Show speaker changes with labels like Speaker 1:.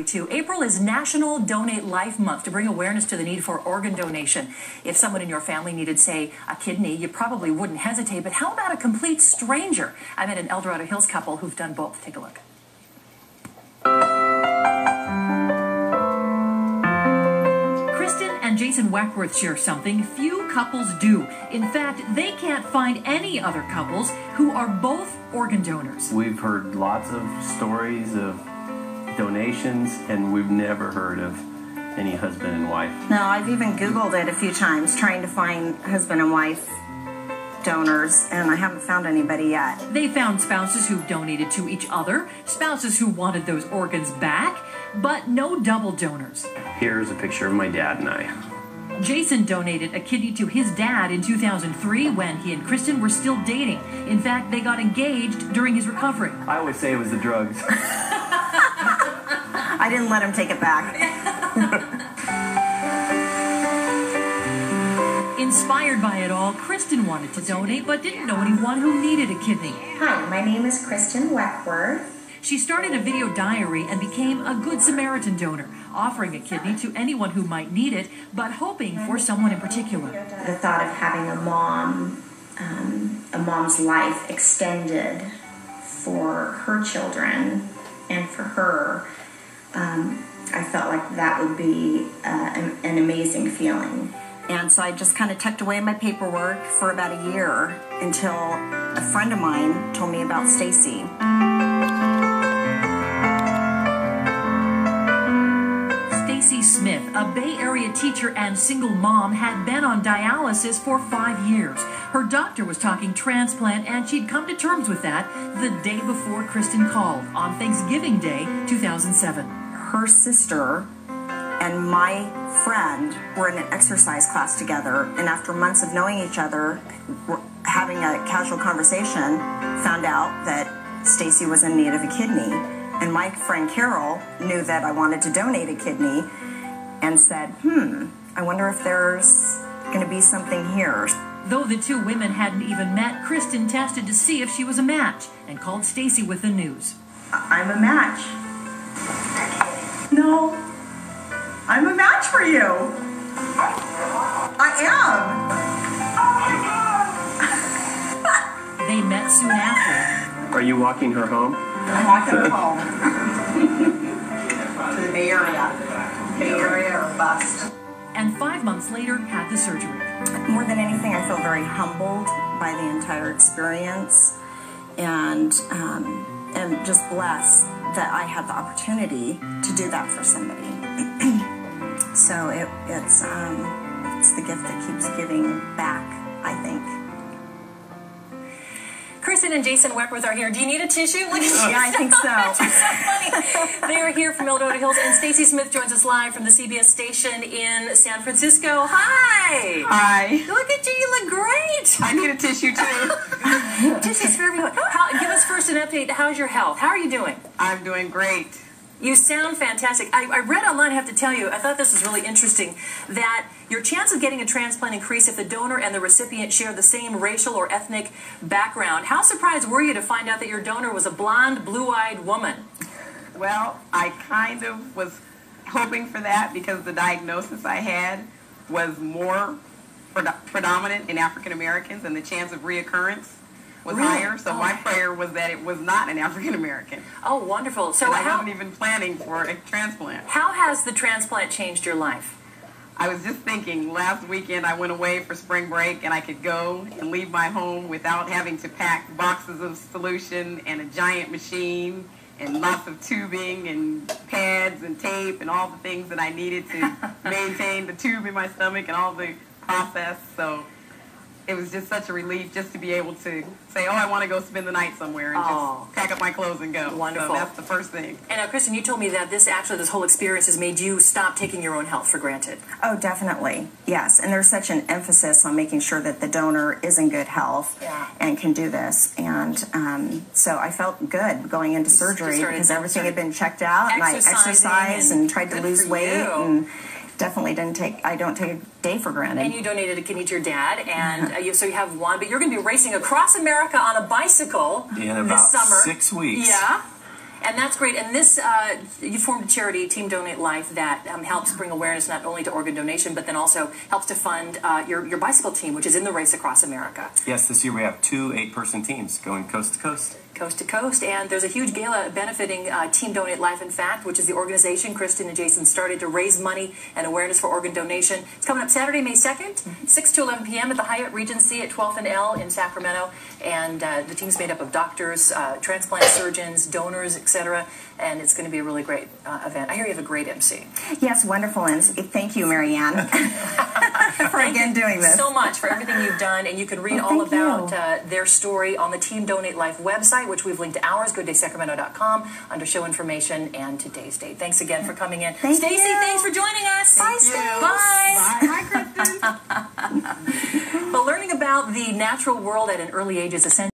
Speaker 1: April is National Donate Life Month to bring awareness to the need for organ donation. If someone in your family needed, say, a kidney, you probably wouldn't hesitate. But how about a complete stranger? I met an El Dorado Hills couple who've done both. Take a look. Kristen and Jason Weckworth share something few couples do. In fact, they can't find any other couples who are both organ donors.
Speaker 2: We've heard lots of stories of donations, and we've never heard of any husband and wife.
Speaker 3: No, I've even Googled it a few times trying to find husband and wife donors, and I haven't found anybody yet.
Speaker 1: They found spouses who donated to each other, spouses who wanted those organs back, but no double donors.
Speaker 2: Here's a picture of my dad and I.
Speaker 1: Jason donated a kidney to his dad in 2003 when he and Kristen were still dating. In fact, they got engaged during his recovery.
Speaker 2: I always say it was the drugs.
Speaker 3: I didn't let him take it back.
Speaker 1: Inspired by it all, Kristen wanted to donate but didn't know anyone who needed a kidney.
Speaker 4: Hi, my name is Kristen Weckworth.
Speaker 1: She started a video diary and became a Good Samaritan donor, offering a kidney to anyone who might need it, but hoping for someone in particular.
Speaker 4: The thought of having a mom's life extended for her children and for her, I felt like that would be an amazing feeling.
Speaker 3: And so I just kind of tucked away my paperwork for about a year until a friend of mine told me about Stacy.
Speaker 1: Stacy Smith, a Bay Area teacher and single mom, had been on dialysis for 5 years. Her doctor was talking transplant, and she'd come to terms with that the day before Kristen called, on Thanksgiving Day, 2007.
Speaker 3: Her sister and my friend were in an exercise class together, and after months of knowing each other, having a casual conversation, found out that Stacy was in need of a kidney. And my friend Carol knew that I wanted to donate a kidney and said, I wonder if there's going to be something here.
Speaker 1: Though the two women hadn't even met, Kristen tested to see if she was a match and called Stacy with the news.
Speaker 3: I'm a match. No, I'm a match for you. I
Speaker 1: am. They met soon after.
Speaker 2: Are you walking her home?
Speaker 3: I'm walking her home. To the Bay Area. Bay Area or bust.
Speaker 1: And 5 months later, had the surgery.
Speaker 3: More than anything, I feel very humbled by the entire experience, and just blessed that I had the opportunity to do that for somebody. So it's the gift that keeps giving back, I think.
Speaker 1: Kristen and Jason Weckworth are here. Do you need a tissue? Look at you.
Speaker 3: Yeah, I think so.
Speaker 1: That's so funny. They are here from El Dorado Hills, and Stacy Smith joins us live from the CBS station in San Francisco. Hi.
Speaker 5: Hi.
Speaker 1: Look at you. You look great.
Speaker 5: I need a tissue, too.
Speaker 1: Tissues for everyone. Give us first an update. How's your health? How are you doing?
Speaker 5: I'm doing great.
Speaker 1: You sound fantastic. I read online, I have to tell you, I thought this was really interesting, that your chance of getting a transplant increase if the donor and the recipient share the same racial or ethnic background. How surprised were you to find out that your donor was a blonde, blue-eyed woman?
Speaker 5: Well, I kind of was hoping for that because the diagnosis I had was more predominant in African Americans, and the chance of reoccurrence was higher, so my prayer was that it was not an African American.
Speaker 1: Oh, wonderful. So
Speaker 5: and I wasn't even planning for a transplant.
Speaker 1: How has the transplant changed your life?
Speaker 5: I was just thinking, last weekend I went away for spring break, and I could go and leave my home without having to pack boxes of solution and a giant machine and lots of tubing and pads and tape and all the things that I needed to maintain the tube in my stomach and all the process. So it was just such a relief just to be able to say, oh, I want to go spend the night somewhere and just pack up my clothes and go.
Speaker 1: Wonderful.
Speaker 5: So that's the first thing.
Speaker 1: And now, Kristen, you told me that this whole experience has made you stop taking your own health for granted.
Speaker 3: Oh, definitely. Yes. And there's such an emphasis on making sure that the donor is in good health and can do this. And so I felt good going into surgery because everything had been checked out. And I exercised and tried to lose weight. And definitely don't take a day for granted.
Speaker 1: And you donated a kidney to your dad, and so you have one, but you're going to be racing across America on a bicycle
Speaker 2: in about
Speaker 1: this summer.
Speaker 2: 6 weeks.
Speaker 1: Yeah. And that's great. And this, you formed a charity, Team Donate Life, that helps bring awareness not only to organ donation, but then also helps to fund your bicycle team, which is in the race across America.
Speaker 2: Yes, this year we have 2 8-person teams going coast to coast.
Speaker 1: Coast to coast, and there's a huge gala benefiting Team Donate Life, in fact, which is the organization Kristen and Jason started to raise money and awareness for organ donation. It's coming up Saturday, May 2nd, 6 to 11 p.m. at the Hyatt Regency at 12th and L in Sacramento, and the team's made up of doctors, transplant surgeons, donors, etc., and it's going to be a really great event. I hear you have a great MC.
Speaker 3: Yes, wonderful, and thank you, Marianne, for again doing this.
Speaker 1: So much for everything you've done, and you can read all about their story on the Team Donate Life website, which we've linked to ours, gooddaysacramento.com, under show information and today's date. Thanks again for coming in.
Speaker 3: Thank
Speaker 1: Stacy,
Speaker 3: you.
Speaker 1: thanks for joining us.
Speaker 3: Bye, Stacy.
Speaker 1: Bye. Bye, Kristen. But learning about the natural world at an early age is essential.